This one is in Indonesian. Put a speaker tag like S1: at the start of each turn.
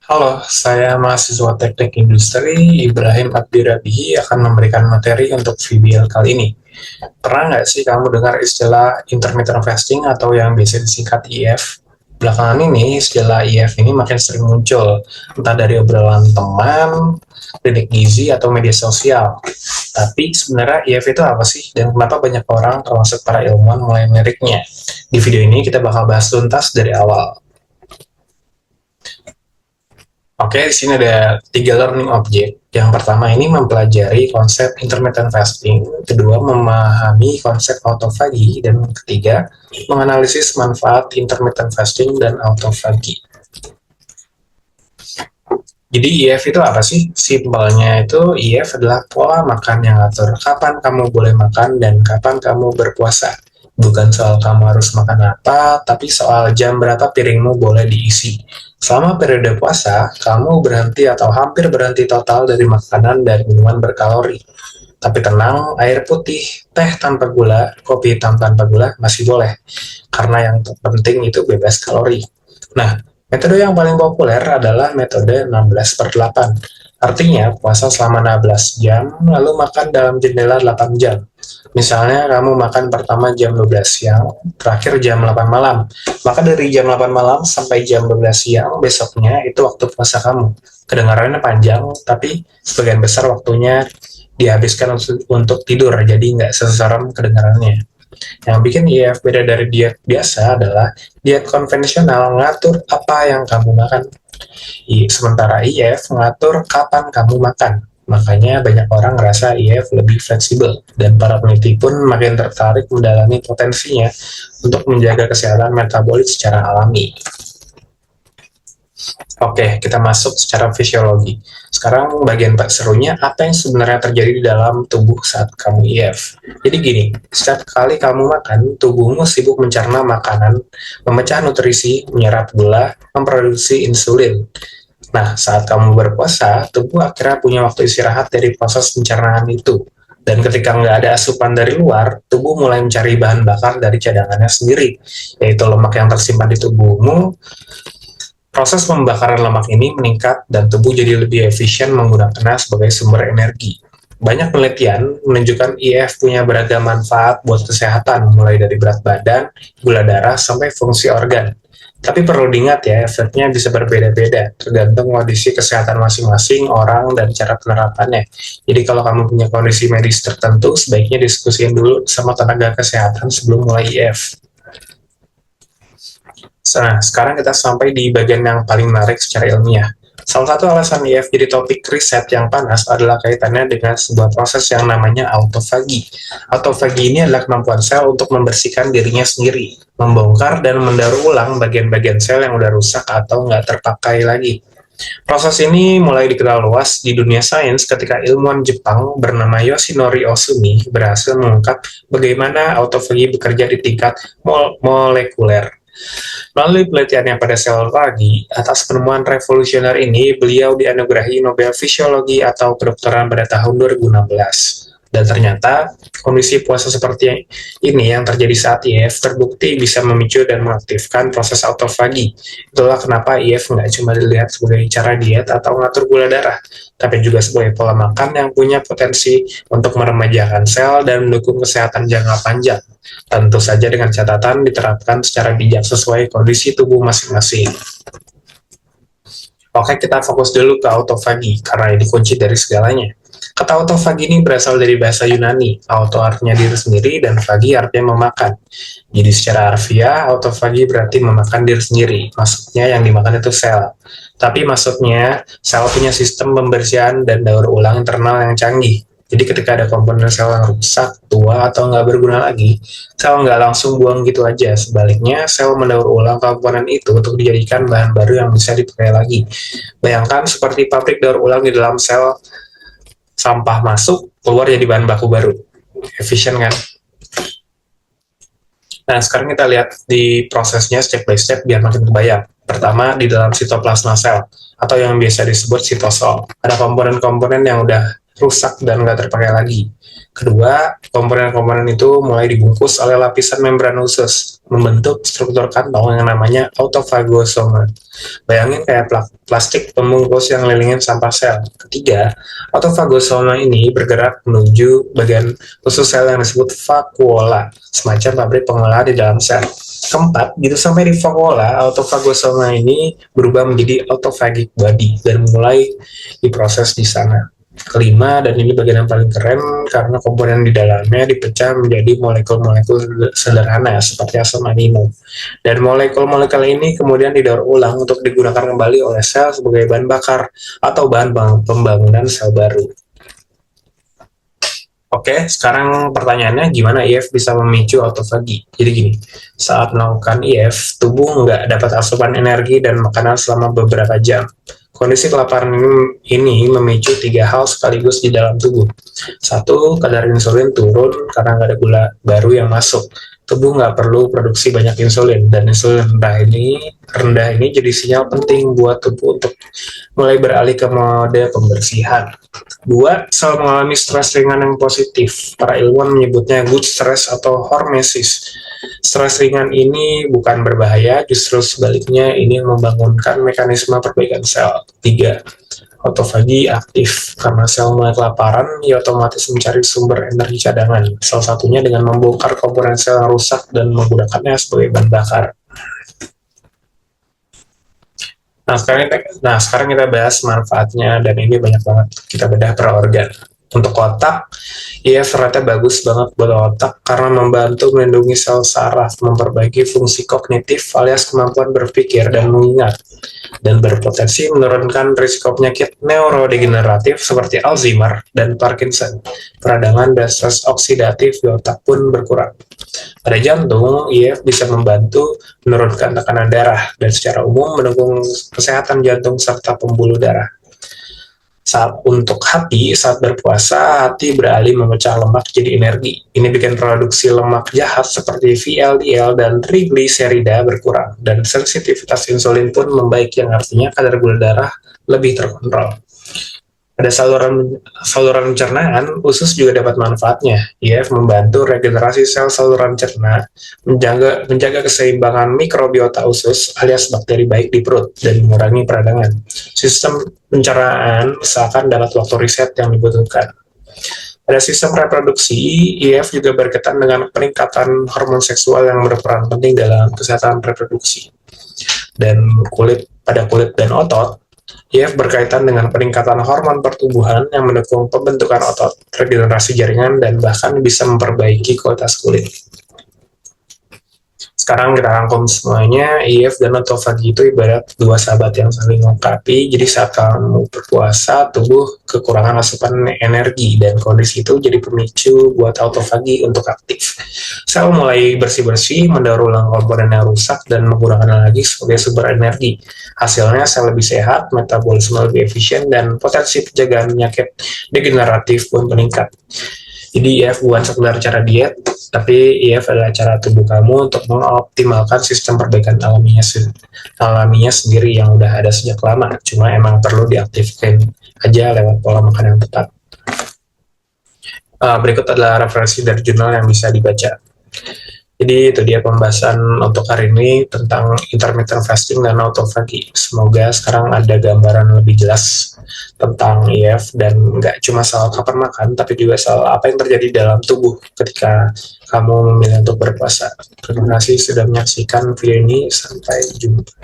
S1: Halo, saya mahasiswa Teknik Industri Ibrahim Abdirabihi akan memberikan materi untuk VBL kali ini. Pernah nggak sih kamu dengar istilah intermittent fasting atau yang biasa disingkat IF? Belakangan ini, istilah IF ini makin sering muncul, entah dari obrolan teman, klinik gizi, atau media sosial. Tapi sebenarnya IF itu apa sih? Dan kenapa banyak orang, termasuk para ilmuwan, mulai meliriknya? Di video ini kita bakal bahas tuntas dari awal. Oke, di sini ada tiga learning object. Yang pertama ini mempelajari konsep intermittent fasting, kedua memahami konsep autophagy, dan ketiga menganalisis manfaat intermittent fasting dan autophagy. Jadi IF itu apa sih? Simpelnya itu IF adalah pola makan yang atur kapan kamu boleh makan dan kapan kamu berpuasa. Bukan soal kamu harus makan apa, tapi soal jam berapa piringmu boleh diisi. Selama periode puasa, kamu berhenti atau hampir berhenti total dari makanan dan minuman berkalori. Tapi tenang, air putih, teh tanpa gula, kopi tanpa gula masih boleh. Karena yang terpenting itu bebas kalori. Nah, metode yang paling populer adalah metode 16/8. Artinya, puasa selama 16 jam, lalu makan dalam jendela 8 jam. Misalnya, kamu makan pertama jam 12 siang, terakhir jam 8 malam. Maka dari jam 8 malam sampai jam 12 siang, besoknya itu waktu puasa kamu. Kedengarannya panjang, tapi sebagian besar waktunya dihabiskan untuk tidur, jadi nggak seserem kedengarannya. Yang bikin IF beda dari diet biasa adalah diet konvensional ngatur apa yang kamu makan. Sementara IF mengatur kapan kamu makan. Makanya banyak orang ngerasa IF lebih fleksibel dan para peneliti pun makin tertarik mendalami potensinya untuk menjaga kesehatan metabolik secara alami. Oke, kita masuk secara fisiologi. Sekarang bagian serunya, apa yang sebenarnya terjadi di dalam tubuh saat kamu IF. Jadi gini, setiap kali kamu makan, tubuhmu sibuk mencerna makanan, memecah nutrisi, menyerap gula, memproduksi insulin. Nah, saat kamu berpuasa, tubuh akhirnya punya waktu istirahat dari proses pencernaan itu. Dan ketika nggak ada asupan dari luar, tubuh mulai mencari bahan bakar dari cadangannya sendiri, yaitu lemak yang tersimpan di tubuhmu. Proses pembakaran lemak ini meningkat dan tubuh jadi lebih efisien menggunakannya sebagai sumber energi. Banyak penelitian menunjukkan IF punya beragam manfaat buat kesehatan, mulai dari berat badan, gula darah, sampai fungsi organ. Tapi perlu diingat ya, efeknya bisa berbeda-beda, tergantung kondisi kesehatan masing-masing orang dan cara penerapannya. Jadi kalau kamu punya kondisi medis tertentu, sebaiknya diskusiin dulu sama tenaga kesehatan sebelum mulai IF. Nah, sekarang kita sampai di bagian yang paling menarik secara ilmiah. Salah satu alasan IF jadi topik riset yang panas adalah kaitannya dengan sebuah proses yang namanya autofagi. Autofagi ini adalah kemampuan sel untuk membersihkan dirinya sendiri, membongkar dan mendaur ulang bagian-bagian sel yang udah rusak atau nggak terpakai lagi. Proses ini mulai dikenal luas di dunia sains ketika ilmuwan Jepang bernama Yoshinori Ohsumi berhasil mengungkap bagaimana autofagi bekerja di tingkat molekuler. Melalui penelitiannya pada sel pagi, atas penemuan revolusioner ini, beliau dianugerahi Nobel Fisiologi atau Kedokteran pada tahun 2016. Dan ternyata, kondisi puasa seperti ini yang terjadi saat IF terbukti bisa memicu dan mengaktifkan proses autofagi. Itulah kenapa IF nggak cuma dilihat sebagai cara diet atau ngatur gula darah, tapi juga sebagai pola makan yang punya potensi untuk meremajakan sel dan mendukung kesehatan jangka panjang. Tentu saja dengan catatan diterapkan secara bijak sesuai kondisi tubuh masing-masing. Oke, kita fokus dulu ke autofagi, karena ini kunci dari segalanya. Kata autofagi ini berasal dari bahasa Yunani. Auto artinya diri sendiri, dan fagi artinya memakan. Jadi secara harfiah, autofagi berarti memakan diri sendiri. Maksudnya yang dimakan itu sel. Tapi maksudnya, sel punya sistem pembersihan dan daur ulang internal yang canggih. Jadi ketika ada komponen sel yang rusak, tua, atau nggak berguna lagi, sel nggak langsung buang gitu aja. Sebaliknya, sel mendaur ulang komponen itu untuk dijadikan bahan baru yang bisa dipakai lagi. Bayangkan seperti pabrik daur ulang di dalam sel, sampah masuk, keluar jadi bahan baku baru. Efisien kan? Nah, sekarang kita lihat di prosesnya step by step biar makin kebayang. Pertama, di dalam sitoplasma sel, atau yang biasa disebut sitosol. Ada komponen-komponen yang udah rusak dan nggak terpakai lagi. Kedua, komponen-komponen itu mulai dibungkus oleh lapisan membran khusus. membentuk struktur kantong yang namanya autofagosoma. Bayangin kayak plastik pembungkus yang ngelilingin sampah sel. Ketiga, autofagosoma ini bergerak menuju bagian khusus sel yang disebut vakuola, semacam pabrik pengolah di dalam sel. Keempat, gitu sampai di vakuola, autofagosoma ini berubah menjadi autophagic body dan mulai diproses di sana. Kelima, dan ini bagian yang paling keren karena komponen di dalamnya dipecah menjadi molekul-molekul sederhana seperti asam amino. Dan molekul-molekul ini kemudian didaur ulang untuk digunakan kembali oleh sel sebagai bahan bakar atau bahan pembangunan sel baru. Oke, sekarang pertanyaannya gimana IF bisa memicu autofagi? Jadi gini, saat melakukan IF, tubuh nggak dapat asupan energi dan makanan selama beberapa jam. Kondisi kelaparan ini memicu tiga hal sekaligus di dalam tubuh. Satu, kadar insulin turun karena nggak ada gula baru yang masuk. Tubuh nggak perlu produksi banyak insulin, dan insulin rendah ini jadi sinyal penting buat tubuh untuk mulai beralih ke mode pembersihan. Dua, sel mengalami stres ringan yang positif. Para ilmuwan menyebutnya good stress atau hormesis. Stres ringan ini bukan berbahaya, justru sebaliknya ini membangunkan mekanisme perbaikan sel. Tiga, autofagi aktif. Karena sel mulai kelaparan, ia otomatis mencari sumber energi cadangan. Salah satunya dengan membongkar komponen sel yang rusak dan menggunakannya sebagai bahan bakar. Nah, sekarang kita bahas manfaatnya, dan ini banyak banget. Kita bedah per organ. Untuk otak, IF ternyata bagus banget buat otak karena membantu melindungi sel saraf, memperbaiki fungsi kognitif alias kemampuan berpikir dan mengingat, dan berpotensi menurunkan risiko penyakit neurodegeneratif seperti Alzheimer dan Parkinson. Peradangan dan stres oksidatif di otak pun berkurang. Pada jantung, IF bisa membantu menurunkan tekanan darah dan secara umum mendukung kesehatan jantung serta pembuluh darah. Untuk hati, saat berpuasa, hati beralih memecah lemak jadi energi. Ini bikin produksi lemak jahat seperti VLDL dan trigliserida berkurang, dan sensitivitas insulin pun membaik, yang artinya kadar gula darah lebih terkontrol. Pada saluran pencernaan, usus juga dapat manfaatnya. IF membantu regenerasi sel saluran cerna, menjaga keseimbangan mikrobiota usus alias bakteri baik di perut, dan mengurangi peradangan. Sistem pencernaan seakan dapat waktu riset yang dibutuhkan. Pada sistem reproduksi, IF juga berkaitan dengan peningkatan hormon seksual yang berperan penting dalam kesehatan reproduksi. Dan pada kulit dan otot, IF berkaitan dengan peningkatan hormon pertumbuhan yang mendukung pembentukan otot, regenerasi jaringan, dan bahkan bisa memperbaiki kualitas kulit. Sekarang kita rangkum semuanya. IF dan autofagi itu ibarat dua sahabat yang saling melengkapi. Jadi saat kamu berpuasa, tubuh kekurangan asupan energi, dan kondisi itu jadi pemicu buat autofagi untuk aktif. Sel mulai bersih-bersih, mendaur ulang komponen yang rusak, dan menggunakan lagi sebagai sumber energi. Hasilnya sel lebih sehat, metabolisme lebih efisien, dan potensi penjagaan penyakit degeneratif pun meningkat. Jadi IF bukan sekedar cara diet, tapi IF adalah cara tubuh kamu untuk mengoptimalkan sistem perbaikan alaminya sendiri yang udah ada sejak lama. Cuma emang perlu diaktifkan aja lewat pola makan yang tepat. Berikut adalah referensi dari jurnal yang bisa dibaca. Jadi itu dia pembahasan untuk hari ini tentang intermittent fasting dan autofagi. Semoga sekarang ada gambaran lebih jelas tentang IF, dan nggak cuma soal kapan makan, tapi juga soal apa yang terjadi dalam tubuh ketika kamu memilih untuk berpuasa. Terima kasih sudah menyaksikan video ini. Sampai jumpa.